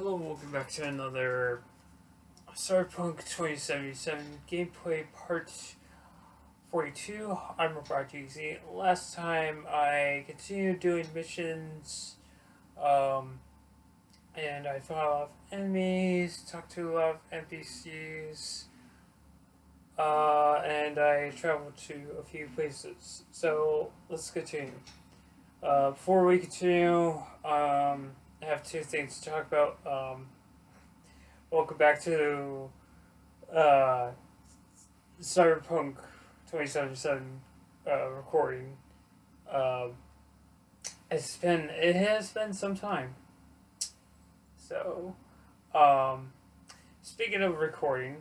Hello, welcome back to another Cyberpunk 2077 gameplay part 42. I'm Nomad. Last time I continued doing missions, and I fought a lot of enemies, talked to a lot of NPCs, and I traveled to a few places. So let's continue. Before we continue, I have two things to talk about. Welcome back to Cyberpunk 2077 recording. It has been some time. So, speaking of recording,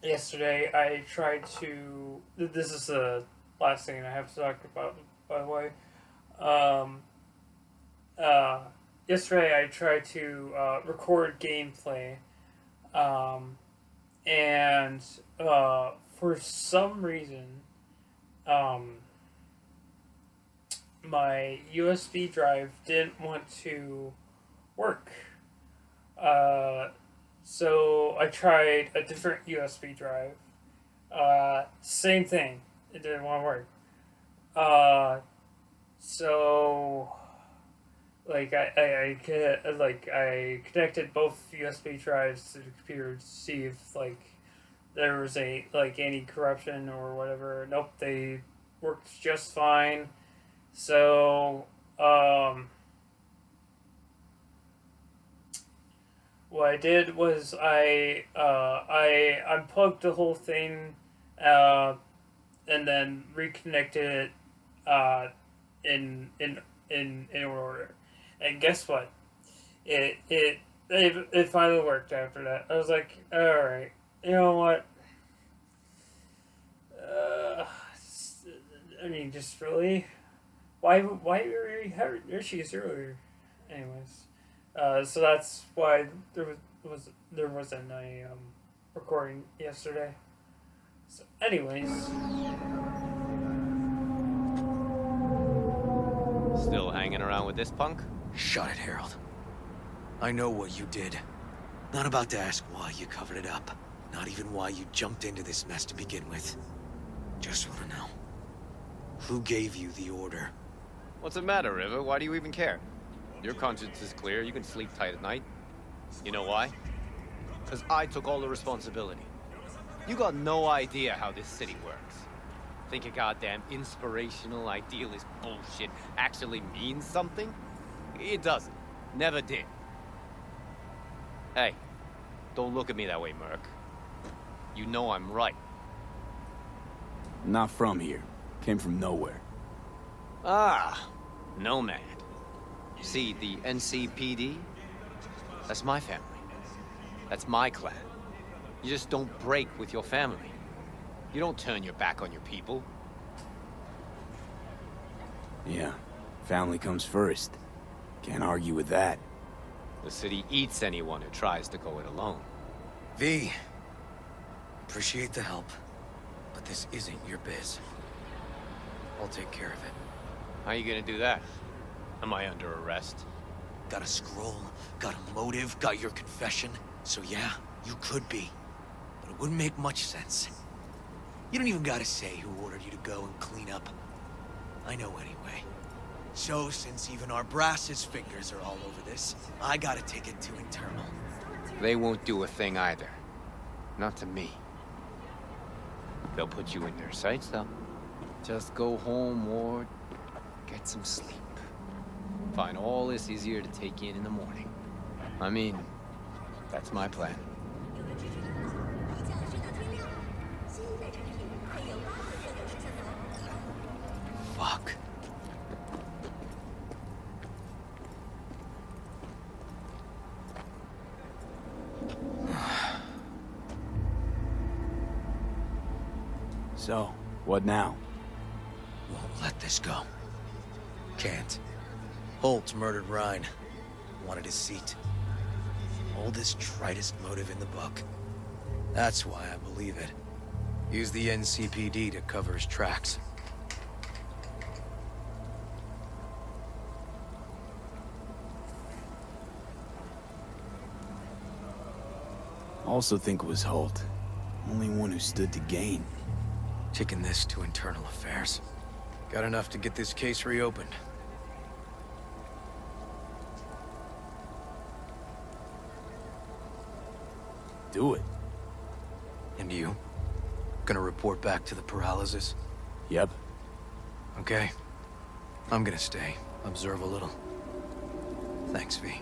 yesterday I tried to. This is the last thing I have to talk about, by the way. Yesterday I tried to record gameplay, and for some reason, my USB drive didn't want to work. So I tried a different USB drive. Same thing. It didn't want to work. So I connected both USB drives to the computer to see if there was any corruption or whatever. Nope, they worked just fine. So what I did was I unplugged the whole thing, and then reconnected it in order. And guess what? It finally worked after that. I was like, all right, you know what? Just really, why were we having issues earlier? Anyways, so that's why there wasn't a recording yesterday. So, anyways. Still hanging around with this punk? Shut it, Harold. I know what you did. Not about to ask why you covered it up. Not even why you jumped into this mess to begin with. Just want to know. Who gave you the order? What's the matter, River? Why do you even care? Your conscience is clear. You can sleep tight at night. You know why? Because I took all the responsibility. You got no idea how this city works. Think a goddamn inspirational, idealist bullshit actually means something? It doesn't. Never did. Hey, don't look at me that way, Merc. You know I'm right. Not from here. Came from nowhere. Ah, Nomad. See, the NCPD? That's my family. That's my clan. You just don't break with your family. You don't turn your back on your people. Yeah, family comes first. Can't argue with that. The city eats anyone who tries to go it alone. V. Appreciate the help, but this isn't your biz. I'll take care of it. How you gonna do that? Am I under arrest? Got a scroll, got a motive, got your confession. So yeah, you could be. But it wouldn't make much sense. You don't even gotta say who ordered you to go and clean up. I know anyway. So, since even our brass's fingers are all over this, I gotta take it to internal. They won't do a thing either. Not to me. They'll put you in their sights, though. Just go home or get some sleep. Find all this easier to take in the morning. I mean, that's my plan. Fuck. So, what now? Won't let this go. Can't. Holt murdered Rhine. Wanted his seat. Oldest, tritest motive in the book. That's why I believe it. Use the NCPD to cover his tracks. Also think it was Holt. Only one who stood to gain. Taking this to internal affairs. Got enough to get this case reopened. Do it. And you? Gonna report back to the paralysis? Yep. Okay. I'm gonna stay. Observe a little. Thanks, V.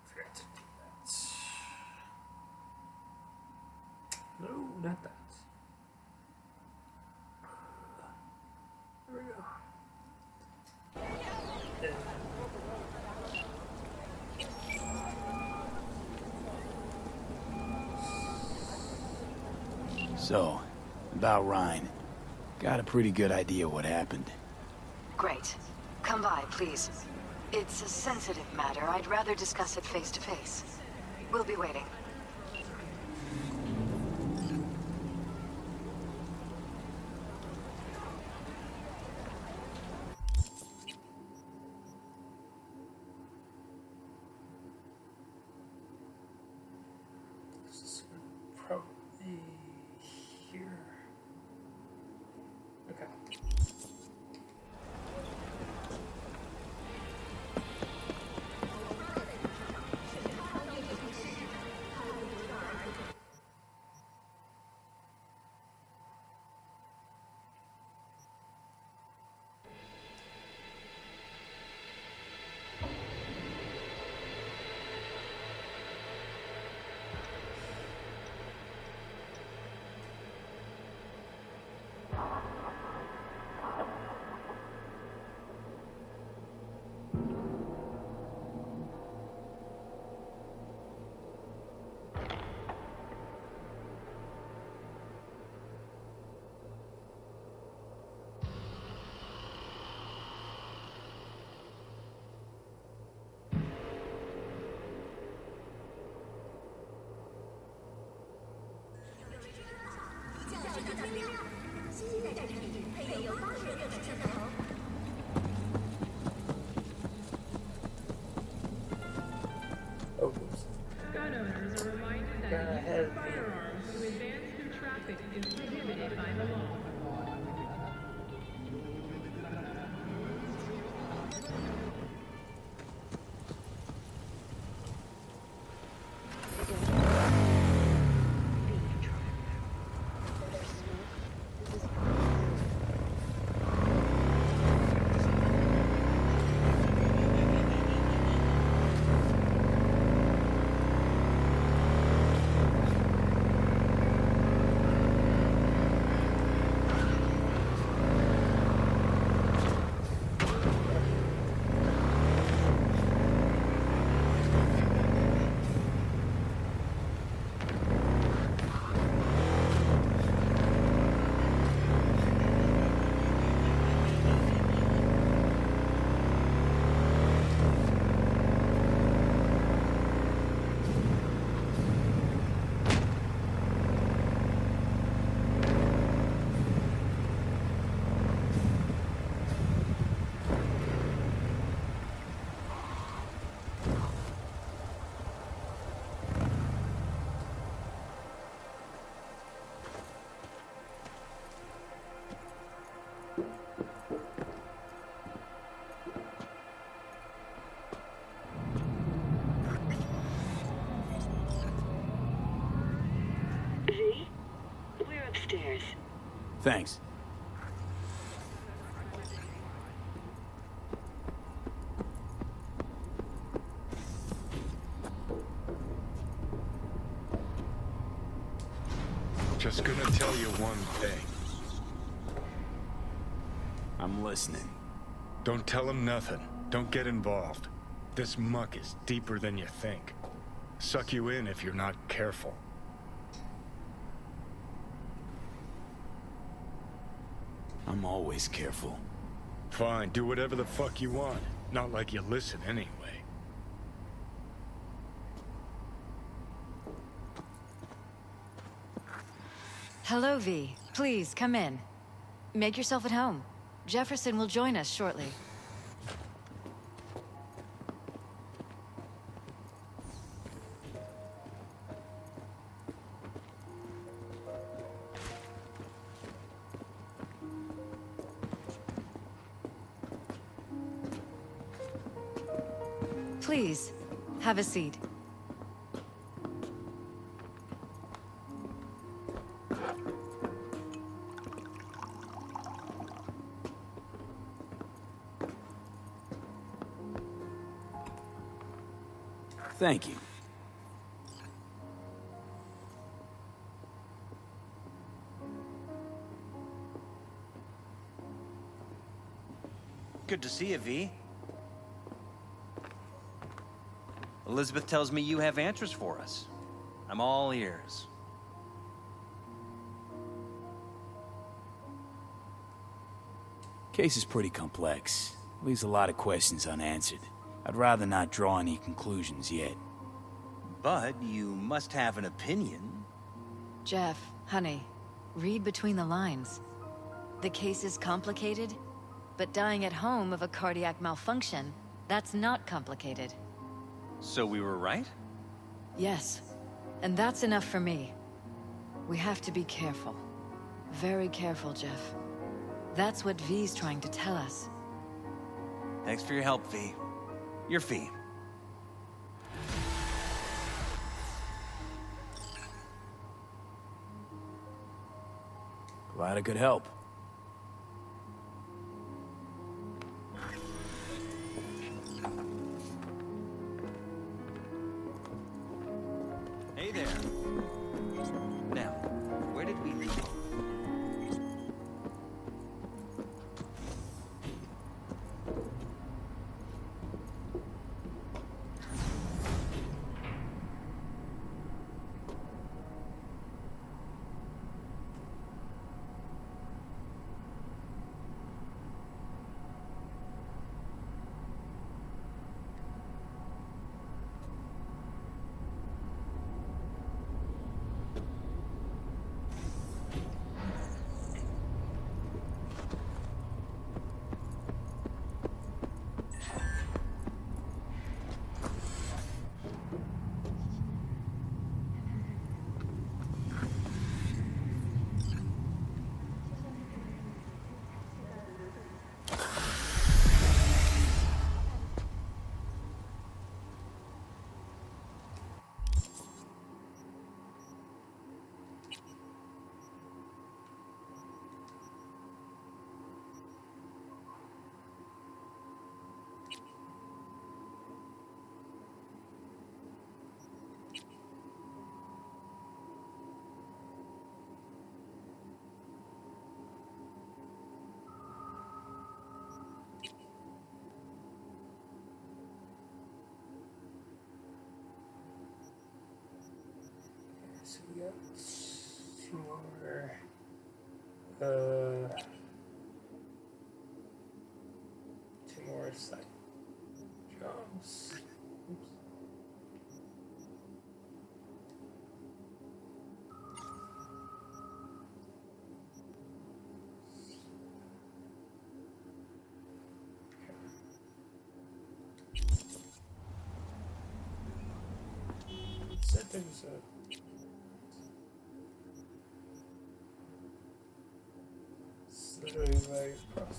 Forgot to do that. No, not that. There we go. So, about Rhine. Got a pretty good idea what happened. Great. Come by, please. It's a sensitive matter. I'd rather discuss it face to face. We'll be waiting. This is probably here. Okay. Oh, whoops. Gun owners are reminded Gun that use ahead. of firearms to advance through traffic is prohibited by the law. V? We're upstairs. Thanks. Just gonna tell you one thing. I'm listening. Don't tell him nothing. Don't get involved. This muck is deeper than you think. Suck you in if you're not careful. I'm always careful. Fine, do whatever the fuck you want. Not like you listen anyway. Hello, V. Please, come in. Make yourself at home. Jefferson will join us shortly. Please, have a seat. Thank you. Good to see you, V. Elizabeth tells me you have answers for us. I'm all ears. Case is pretty complex. Leaves a lot of questions unanswered. I'd rather not draw any conclusions yet. But you must have an opinion. Jeff, honey, read between the lines. The case is complicated, but dying at home of a cardiac malfunction, that's not complicated. So we were right? Yes, and that's enough for me. We have to be careful. Very careful, Jeff. That's what V's trying to tell us. Thanks for your help, V. Your fee. Glad I could help. Hey there. Now, where did we leave off? So we got two more. Two more side jobs. Oops. Said there was a. It's literally right across.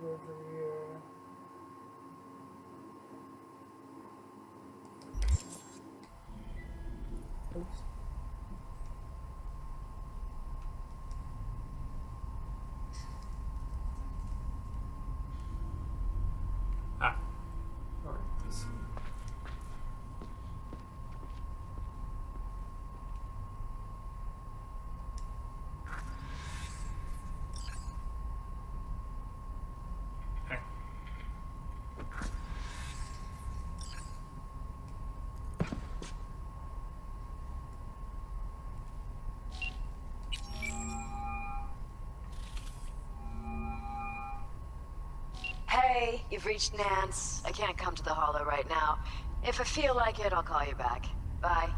over here. Oops. Ah. Alright, this. Hey, you've reached Nance. I can't come to the Hollow right now. If I feel like it, I'll call you back. Bye.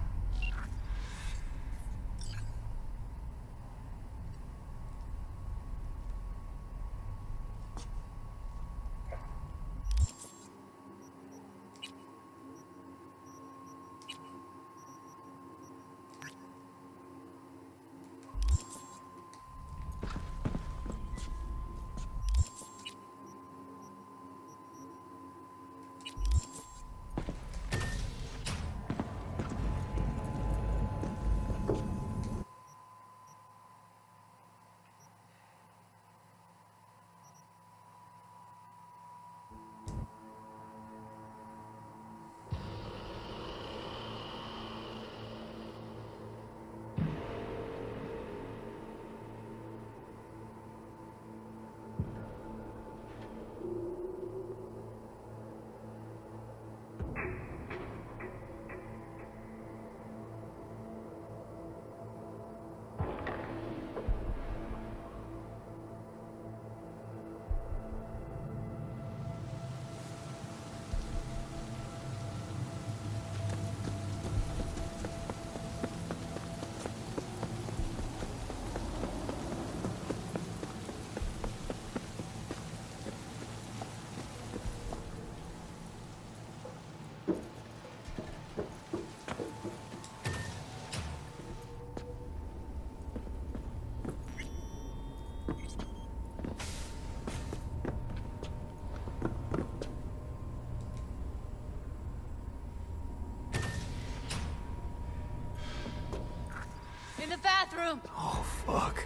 In the bathroom! Oh, fuck.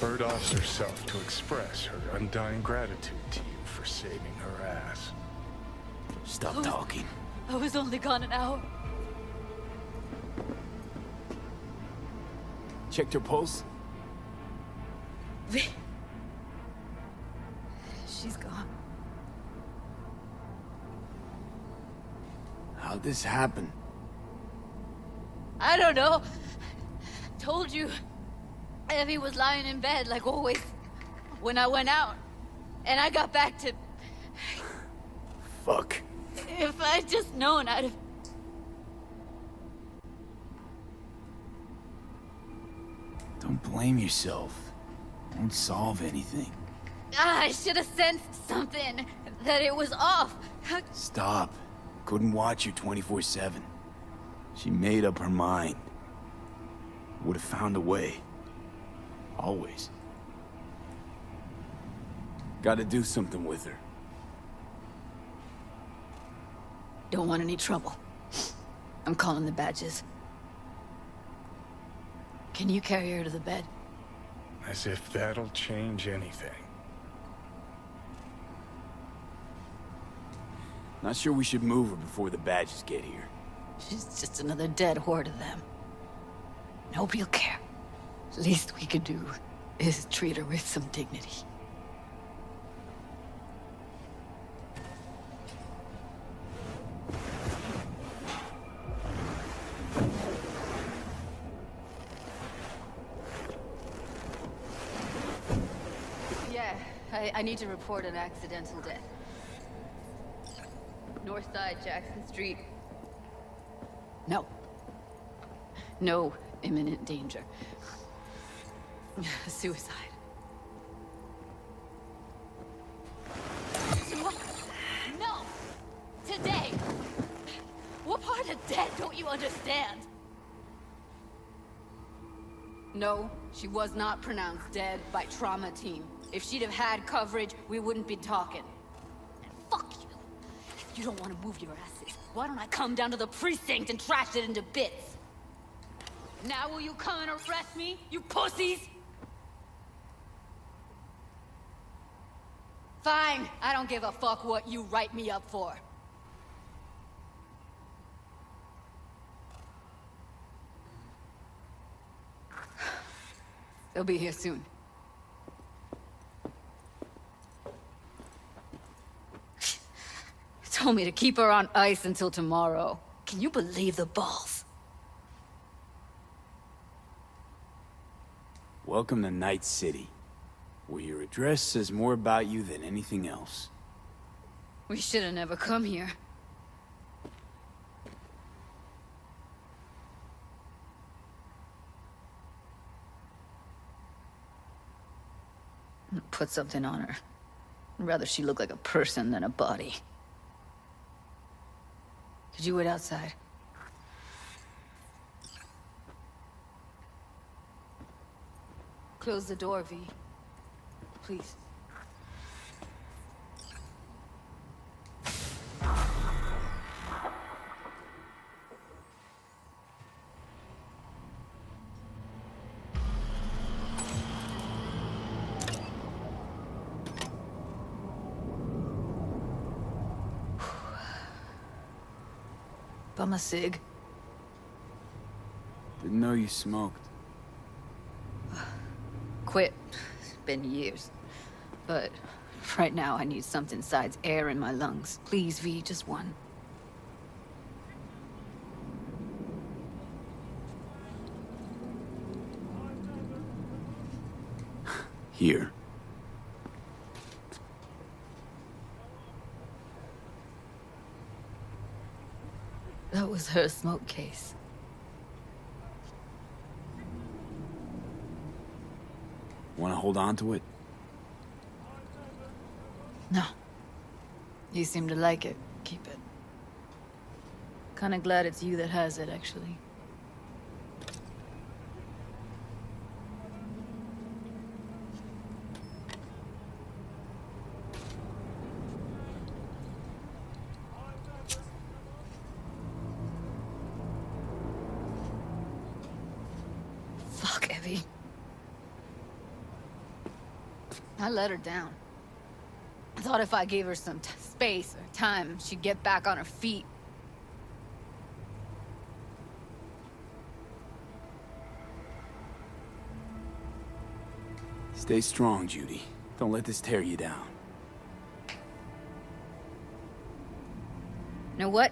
Bird offs herself to express her undying gratitude to you for saving her ass. Stop talking. I was only gone an hour. Checked her pulse? She's gone. How'd this happen? I don't know. Told you. Evie was lying in bed, like always, when I went out. And I got back to... Fuck. If I'd just known, I'd have... Don't blame yourself. Won't solve anything. I should have sensed something. That it was off. Stop. Couldn't watch her 24/7. She made up her mind. Would have found a way. Always. Gotta do something with her. Don't want any trouble. I'm calling the badges. Can you carry her to the bed? As if that'll change anything. Not sure we should move her before the badges get here. She's just another dead whore to them. Nobody'll care. Least we could do is treat her with some dignity. Yeah, I need to report an accidental death. North side, Jackson Street. No. No imminent danger. Suicide. No! Today! What part of dead don't you understand? No She was not pronounced dead by trauma team. If she'd have had coverage, we wouldn't be talking. And fuck you. If you don't want to move your asses, why don't I come down to the precinct and trash it into bits? Now will you come and arrest me, you pussies? Fine, I don't give a fuck what you write me up for. They'll be here soon. Told me to keep her on ice until tomorrow. Can you believe the balls? Welcome to Night City, where your address says more about you than anything else. We should have never come here. Put something on her. I'd rather she look like a person than a body. Could you wait outside? Close the door, V. Please. Bum a cig. Didn't know you smoked. Quit. It's been years. But right now I need something besides air in my lungs. Please, V, just one. Here. That was her smoke case. Want to hold on to it? No. You seem to like it. Keep it. Kinda glad it's you that has it, actually. Fuck, Evie. I let her down. I thought if I gave her some space or time, she'd get back on her feet. Stay strong, Judy. Don't let this tear you down. You know what?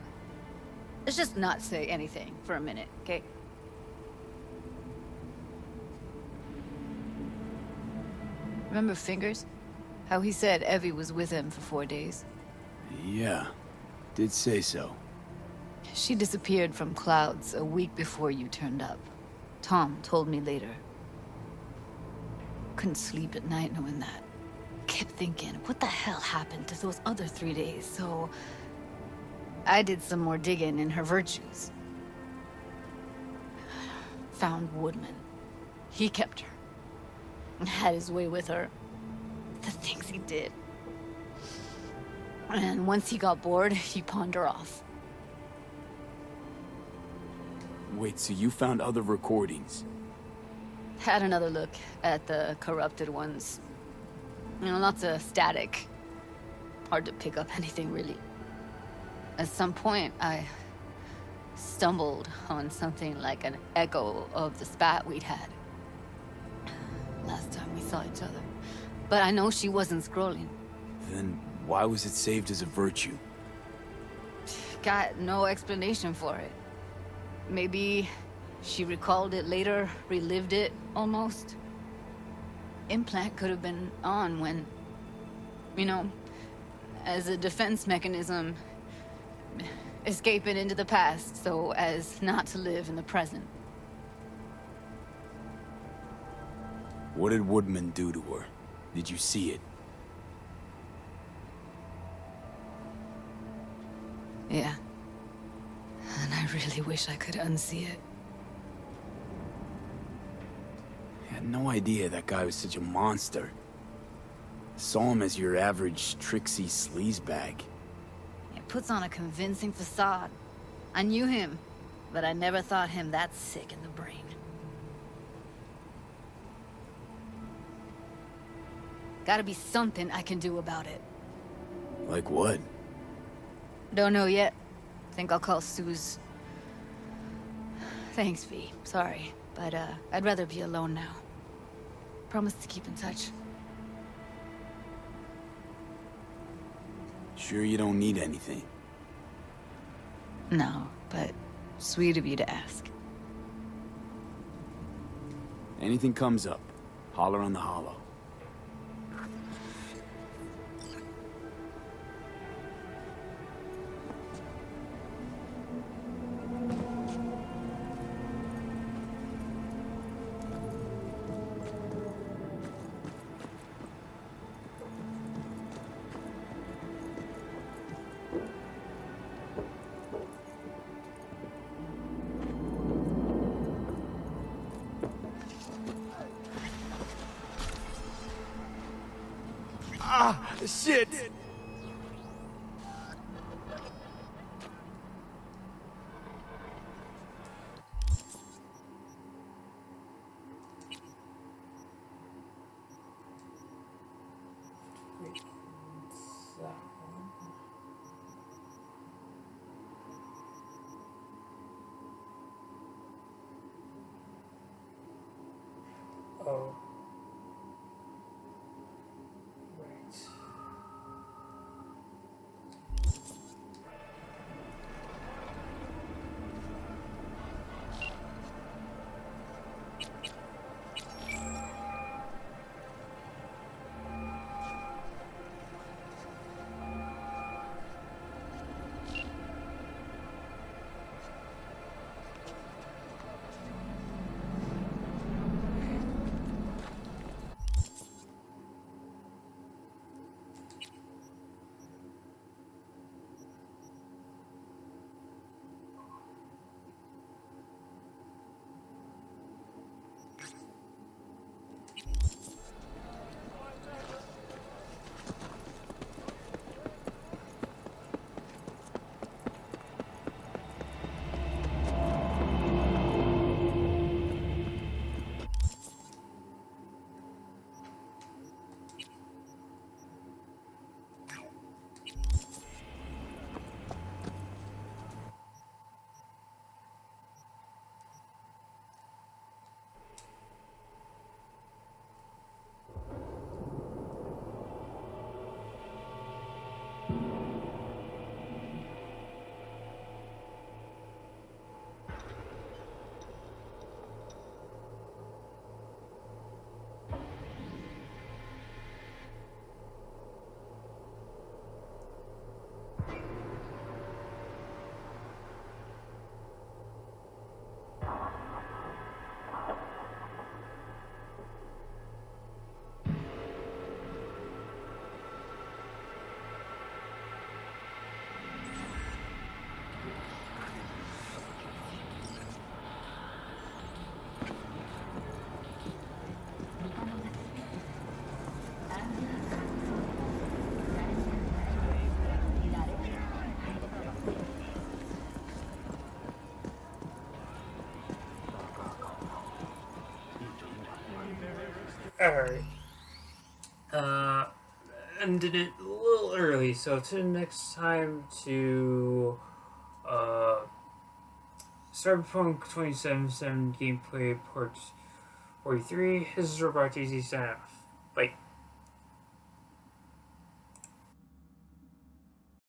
Let's just not say anything for a minute, okay? Remember Fingers? How he said Evie was with him for 4 days? Yeah, did say so. She disappeared from Clouds a week before you turned up. Tom told me later. Couldn't sleep at night knowing that. Kept thinking, what the hell happened to those other 3 days? So I did some more digging in her virtues. Found Woodman. He kept her. Had his way with her. The things he did. And once he got bored, he pawned her off. Wait, so you found other recordings? Had another look at the corrupted ones. You know, lots of static. Hard to pick up anything, really. At some point, I stumbled on something like an echo of the spat we'd had. Last time we saw each other. But I know she wasn't scrolling. Then why was it saved as a virtue? Got no explanation for it. Maybe she recalled it later, relived it, almost. Implant could have been on when, you know, as a defense mechanism, escaping into the past so as not to live in the present. What did Woodman do to her? Did you see it? Yeah. And I really wish I could unsee it. Yeah, had no idea that guy was such a monster. Saw him as your average tricksy sleazebag. It puts on a convincing facade. I knew him, but I never thought him that sick in the brain. Gotta be something I can do about it. Like what? Don't know yet. Think I'll call Suze. Thanks, V. Sorry, but I'd rather be alone now. Promise to keep in touch. Sure you don't need anything? No, but sweet of you to ask. Anything comes up, holler on the hollow. Ah, shit! Wait, what's that one? Oh. Right. Alright. Ended it a little early, so till next time to Cyberpunk 2077 gameplay part 43. This is Robot DZ sign off. Bye.